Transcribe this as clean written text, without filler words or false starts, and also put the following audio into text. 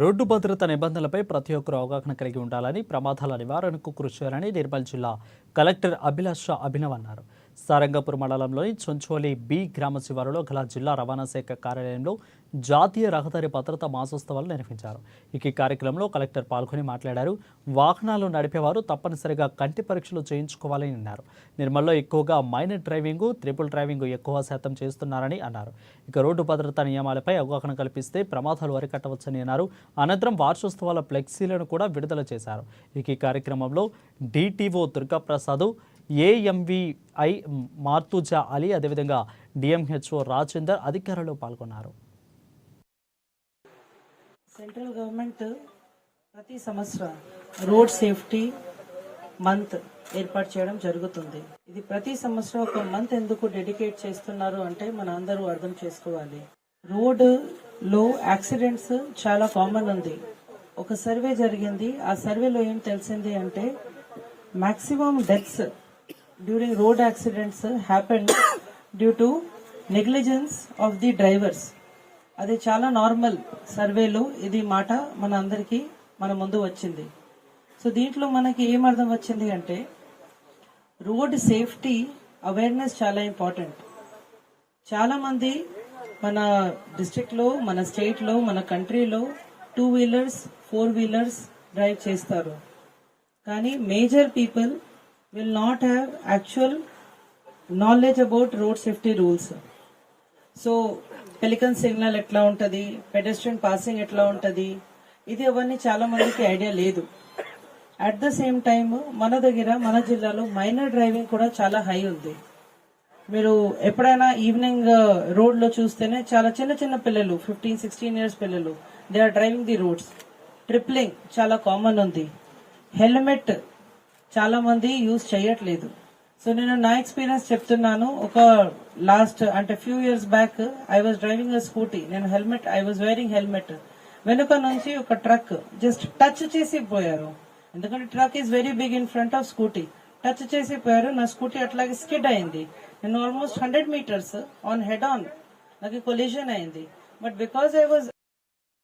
Road భద్రత నిబంధనలపై ప్రతి ఒక్కరూ అవగాహన కలిగి ఉండాలని, ప్రమాదాల నివారణకు కృషి చేయాలని నిర్మల్ జిల్లా కలెక్టర్ అభిలాష అభినవ్ అన్నారు. సారంగపూర్ మండలంలోని చుంచోలి బి గ్రామ శివారులో గల జిల్లా రవాణా శాఖ కార్యాలయంలో జాతీయ రహదారి భద్రతా మాసోత్సవాలు నిర్వహించారు. ఈ కార్యక్రమంలో కలెక్టర్ పాల్గొని మాట్లాడారు. వాహనాలు నడిపేవారు తప్పనిసరిగా కంటి పరీక్షలు చేయించుకోవాలని అన్నారు. నిర్మల్లో ఎక్కువగా మైనర్ డ్రైవింగ్, ట్రిపుల్ డ్రైవింగ్ ఎక్కువ శాతం చేస్తున్నారని అన్నారు. రోడ్డు భద్రతా నియమాలపై అవగాహన కల్పిస్తే ప్రమాదాలు అరికట్టవచ్చని అన్నారు. అనంతరం వార్షోత్సవాల ఫ్లెక్సీలను కూడా విడుదల చేశారు. ఈ కార్యక్రమంలో డిటిఓ దుర్గాప్రసాద్, ఏఎంవిఐ మార్తుజా అలీ, అదేవిధంగా డిఎంహెచ్ఓ రాజేందర్ అధికారులు పాల్గొన్నారు. సెంట్రల్ గవర్నమెంట్ ప్రతి సంవత్సరం రోడ్ సేఫ్టీ మంత్ ఏర్పాటు చేయడం జరుగుతుంది. ఇది ప్రతి సంవత్సరం ఒక మంత్ ఎందుకు డెడికేట్ చేస్తున్నారు అంటే మన అందరూ అర్థం చేసుకోవాలి. రోడ్ లో యాక్సిడెంట్స్ చాలా కామన్ ఉంది. ఒక సర్వే జరిగింది. ఆ సర్వేలో ఏం తెలిసింది అంటే maximum deaths during road accidents happen due to negligence of the drivers. అది చాలా నార్మల్. సర్వేలో ఇది మాట మన ముందు వచ్చింది. సో దీంట్లో మనకి ఏమర్థం వచ్చింది అంటే రోడ్ సేఫ్టీ అవేర్నెస్ చాలా ఇంపార్టెంట్. చాలా మంది మన డిస్ట్రిక్ట్ లో, మన స్టేట్ లో, మన కంట్రీలో 2 వీలర్స్ 4 వీలర్స్ డ్రైవ్ చేస్తారు. కానీ major people will not have actual knowledge about road safety rules. So pelican signal ఎట్లా ఉంటది, పెడెస్ట్రియన్ పాసింగ్ ఎట్లా ఉంటది, ఇది అవన్నీ చాలా మందికి ఐడియా లేదు. అట్ ద సేమ్ టైమ్ మన జిల్లాలో మైనర్ డ్రైవింగ్ కూడా చాలా హై ఉంది. మీరు ఎప్పుడైనా ఈవినింగ్ రోడ్ లో చూస్తేనే చాలా చిన్న చిన్న పిల్లలు, 15-16 ఇయర్స్ పిల్లలు, they are driving the roads. Tripling చాలా కామన్ ఉంది. హెల్మెట్ చాలా మంది యూజ్ చేయట్లేదు. సో నేను నా ఎక్స్పీరియన్స్ చెప్తున్నాను. ఒక లాస్ట్ అంటే few years back I was driving a scooty. I was wearing helmet. వెనుక నుంచి ఒక ట్రక్ జస్ట్ టచ్ చేసి పోయారు. ఎందుకంటే truck is very big in front of scooty. Touch చేసి పోయారు. నా స్కూటీ అట్లాగే స్కిడ్ అయింది. నేను almost 100 meters on head on నాకు కొలిజన్ అయింది. But because I was